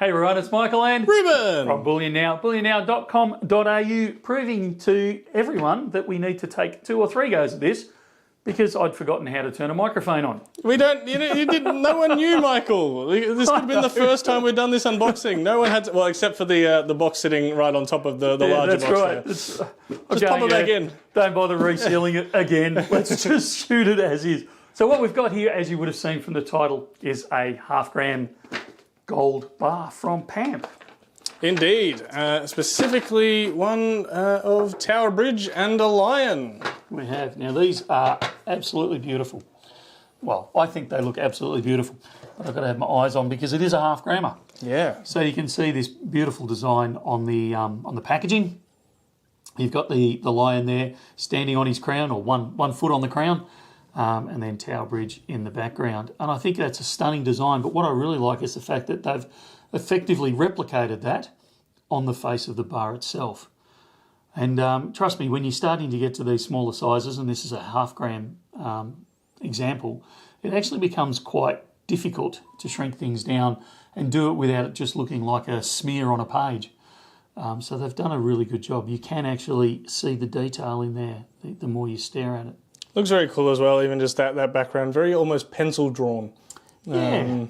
Hey everyone, it's Michael and Reuben from Bullion Now, bullionnow.com.au, proving to everyone that we need to take 2 or 3 goes at this because I'd forgotten how to turn a microphone on. We don't, you didn't, no one knew, Michael. This could have been the first time we've done this unboxing. No one had to, well, except for the box sitting right on top of the larger box. That's right. Just pop it back in. Don't bother resealing it again. Let's just shoot it as is. So what we've got here, as you would have seen from the title, is a half-gram gold bar from Pamp. Indeed. Specifically one of Tower Bridge and a lion. We have. Now these are absolutely beautiful. Well, I think they look absolutely beautiful, but I've got to have my eyes on because it is a half-grammer. Yeah. So you can see this beautiful design on the packaging. You've got the lion there standing on his crown, or one foot on the crown, and then Tower Bridge in the background. And I think that's a stunning design, but what I really like is the fact that they've effectively replicated that on the face of the bar itself. And trust me, when you're starting to get to these smaller sizes, and this is a half-gram example, it actually becomes quite difficult to shrink things down and do it without it just looking like a smear on a page. So they've done a really good job. You can actually see the detail in there the more you stare at it. Looks very cool as well, even just that background, very almost pencil drawn. Yeah.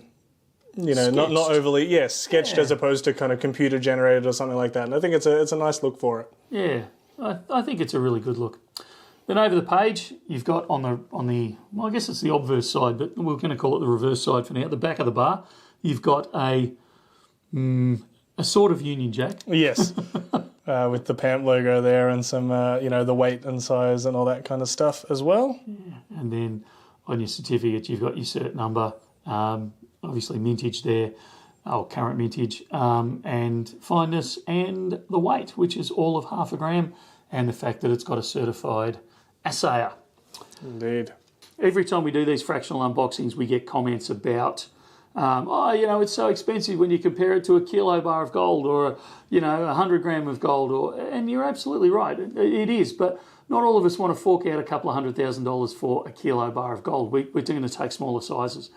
You know, not overly, sketched as opposed to kind of computer generated or something like that. And I think it's a nice look for it. Yeah, I think it's a really good look. Then over the page, you've got on the well, I guess it's the obverse side, but we're going to call it the reverse side for now. At the back of the bar, you've got a sort of Union Jack. Yes, with the Pamp logo there and some, the weight and size and all that kind of stuff as well. Yeah. And then on your certificate, you've got your cert number, obviously mintage there, current mintage, and fineness, and the weight, which is all of 0.5 gram, and the fact that it's got a certified assayer. Indeed. Every time we do these fractional unboxings, we get comments about, it's so expensive when you compare it to a kilo bar of gold or, 100 gram of gold. And you're absolutely right, it is. But not all of us want to fork out a couple of $100,000 for a kilo bar of gold. We're going to take smaller sizes.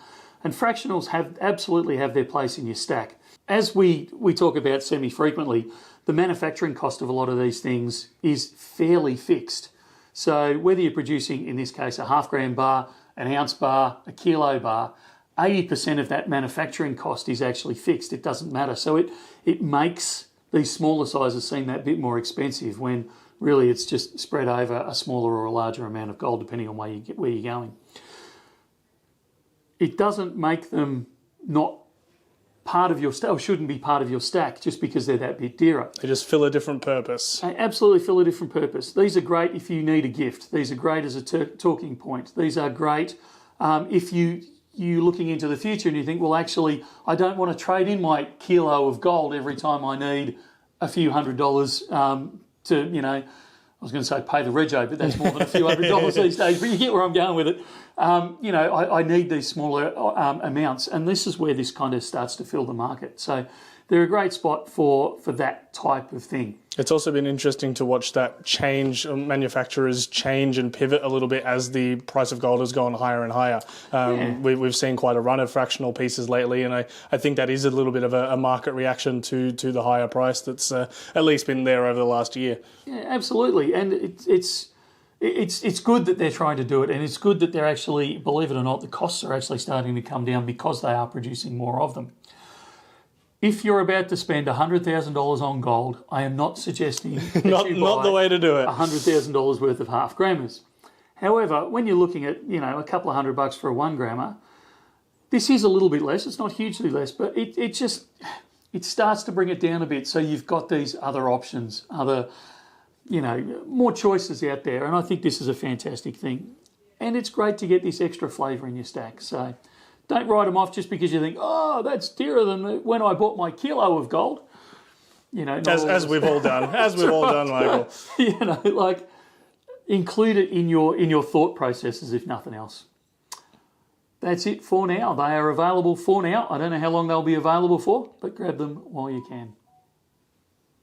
And fractionals absolutely have their place in your stack. As we talk about semi-frequently, the manufacturing cost of a lot of these things is fairly fixed. So whether you're producing, in this case, a 0.5 gram bar, an ounce bar, a kilo bar, 80% of that manufacturing cost is actually fixed. It doesn't matter. So it makes these smaller sizes seem that bit more expensive when really it's just spread over a smaller or a larger amount of gold depending on where you're going. It doesn't make them not part of your stack, or shouldn't be part of your stack just because they're that bit dearer. They just fill a different purpose. They absolutely fill a different purpose. These are great if you need a gift. These are great as a talking point. These are great if you're looking into the future and you think, well, actually, I don't want to trade in my kilo of gold every time I need a few $100s to, I was going to say pay the rego, but that's more than a few $100s these days. But you get where I'm going with it. I need these smaller amounts, and this is where this kind of starts to fill the market. So they're a great spot for that type of thing. It's also been interesting to watch that change, manufacturers change and pivot a little bit as the price of gold has gone higher and higher. We've seen quite a run of fractional pieces lately, and I think that is a little bit of a market reaction to the higher price that's at least been there over the last year. Yeah, absolutely, and it's good that they're trying to do it, and it's good that they're actually, believe it or not, the costs are actually starting to come down because they are producing more of them. If you're about to spend $100,000 on gold, I am not suggesting that not the way to do it. $100,000 worth of 0.5 grammers. However, when you're looking at a couple of $100 for a 1 grammer, this is a little bit less. It's not hugely less, but it starts to bring it down a bit. So you've got these other options, more choices out there, and I think this is a fantastic thing. And it's great to get this extra flavour in your stack. So don't write them off just because you think, oh, that's dearer than when I bought my kilo of gold. As we've all done, Michael. Include it in your thought processes, if nothing else. That's it for now. They are available for now. I don't know how long they'll be available for, but grab them while you can.